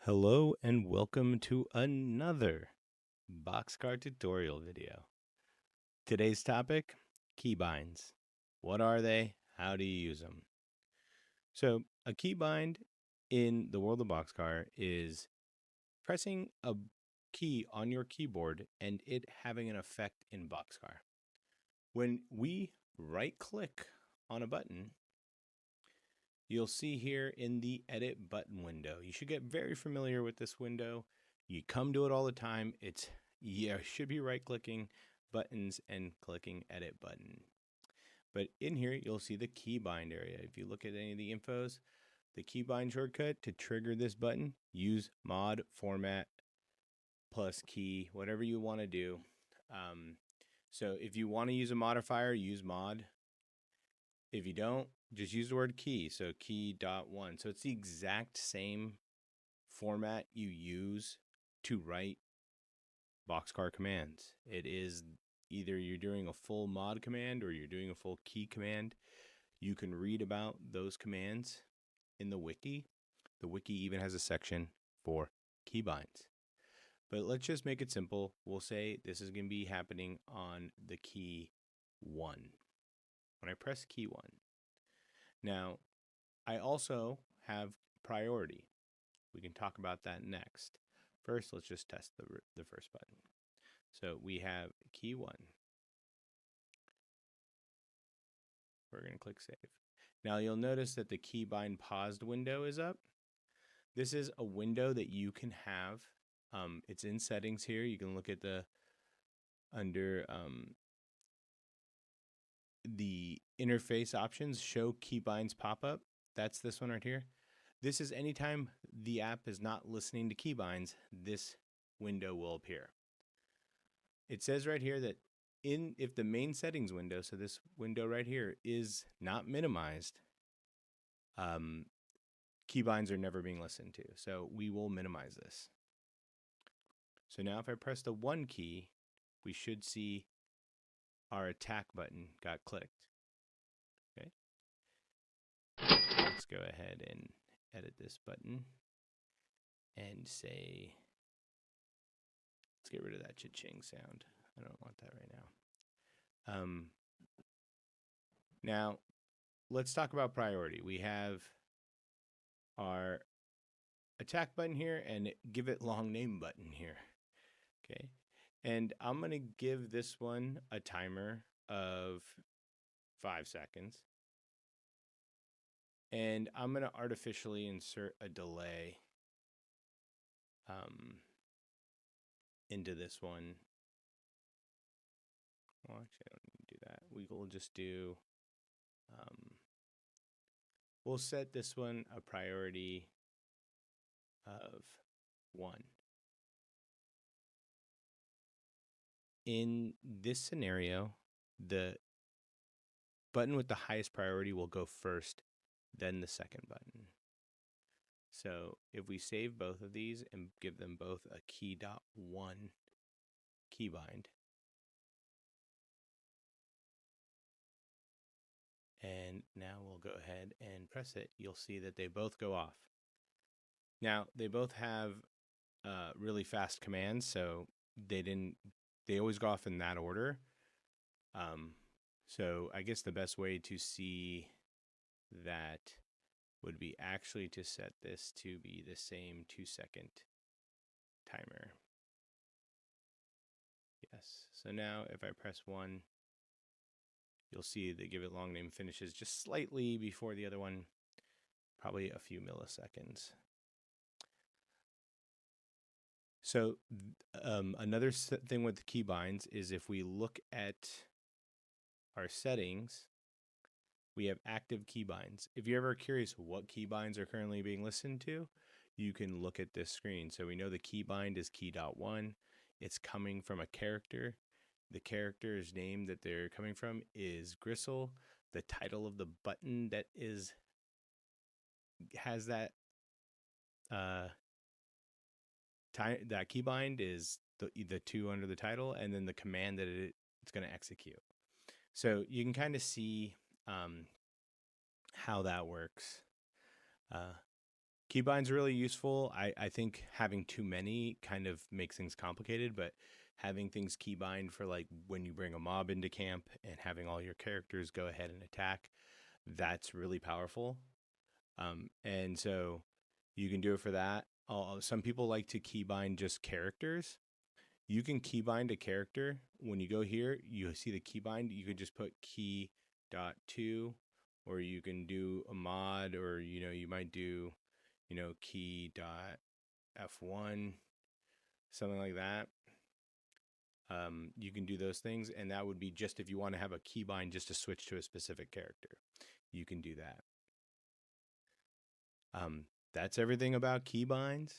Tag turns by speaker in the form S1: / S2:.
S1: Hello and welcome to another Boxcar tutorial video. Today's topic, keybinds. What are they? How do you use them? So a keybind in the world of Boxcar is pressing a key on your keyboard and it having an effect in Boxcar. When we right click on a button, you'll see here in the edit button window. You should get very familiar with this window. You come to it all the time. Should be right clicking buttons and clicking edit button. But in here, you'll see the keybind area. If you look at any of the infos, the keybind shortcut to trigger this button, use mod format plus key, whatever you want to do. So if you want to use a modifier, use mod. If you don't, just use the word key. So key.1. So it's the exact same format you use to write boxcar commands. It is either you're doing a full mod command or you're doing a full key command. You can read about those commands in the wiki. The wiki even has a section for keybinds. But let's just make it simple. We'll say this is going to be happening on the key 1. When I press key 1. Now, I also have priority. We can talk about that next. First, let's just test the first button. So we have key 1. We're going to click save. Now you'll notice that the keybind paused window is up. This is a window that you can have. It's in settings here. You can look at under the interface options, show keybinds pop up. That's this one right here. This is anytime the app is not listening to keybinds, this window will appear. It says right here that if the main settings window, so this window right here, is not minimized, keybinds are never being listened to. So we will minimize this. So now if I press the 1 key, we should see our attack button got clicked. Okay. Let's go ahead and edit this button and say, let's get rid of that cha-ching sound. I don't want that right now. Now, let's talk about priority. We have our attack button here and give it long name button here. Okay. And I'm going to give this one a timer of 5 seconds. And I'm going to artificially insert a delay into this one. Well, actually, I don't need to do that. We will just do, we'll set this one a priority of 1. In this scenario, the button with the highest priority will go first, then the second button. So if we save both of these and give them both a key.1 keybind, and now we'll go ahead and press it, you'll see that they both go off. Now, they both have really fast commands, so they always go off in that order. So I guess the best way to see that would be actually to set this to be the same 2-second timer. Yes. So now if I press 1, you'll see the give it long name finishes just slightly before the other one, probably a few milliseconds. So another thing with the keybinds is if we look at our settings, we have active keybinds. If you're ever curious what keybinds are currently being listened to, you can look at this screen. So we know the keybind is key.1. It's coming from a character. The character's name that they're coming from is Gristle. The title of the button that has that that keybind is the 2 under the title, and then the command that it's going to execute. So you can kind of see how that works. Keybind's really useful. I think having too many kind of makes things complicated, but having things keybind for like when you bring a mob into camp and having all your characters go ahead and attack, that's really powerful. And so you can do it for that. Some people like to keybind just characters. You can keybind a character. When you go here, you see the keybind. You could just put key dot two, or you can do a mod, or you might do key dot f1, something like that. You can do those things, and that would be just if you want to have a keybind just to switch to a specific character. You can do that. That's everything about keybinds.